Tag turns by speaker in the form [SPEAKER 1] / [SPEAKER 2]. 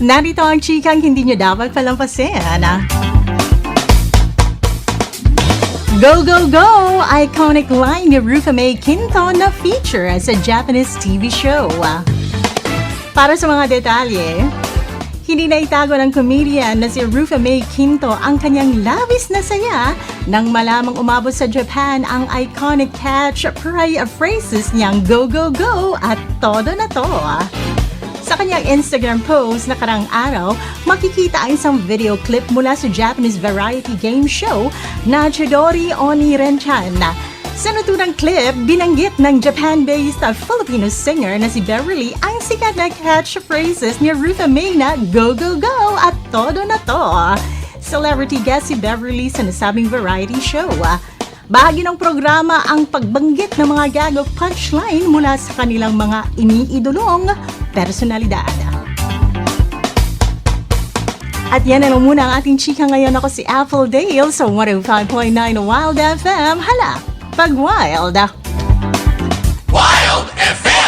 [SPEAKER 1] Narito ang chikang hindi nyo dapat palampasin. Go, go, go! Iconic line ni Rufa Mae Quinto na feature sa Japanese TV show. Para sa mga detalye, hindi na itago ng comedian na si Rufa Mae Quinto ang kanyang labis na saya nang malamang umabot sa Japan ang iconic catchphrases niyang go, go, go at todo na to. Sa kanyang Instagram post nakarang araw, makikita ang isang video clip mula sa Japanese variety game show na Chidori Oni Renchan. Sa naturang clip, binanggit ng Japan-based Filipino singer na si Beverly ang sikat na catchphrases ni Rufa Mae na go, go, go at todo na to. Celebrity guest si Beverly sa nasabing variety show. Bahagi ng programa ang pagbanggit ng mga gag o punchline mula sa kanilang mga iniidolong personalidad. At yan na lang muna ang ating chika ngayon. Ako si Apple Dale sa 105.9 Wild FM. Hala, pag Wild!
[SPEAKER 2] Wild FM!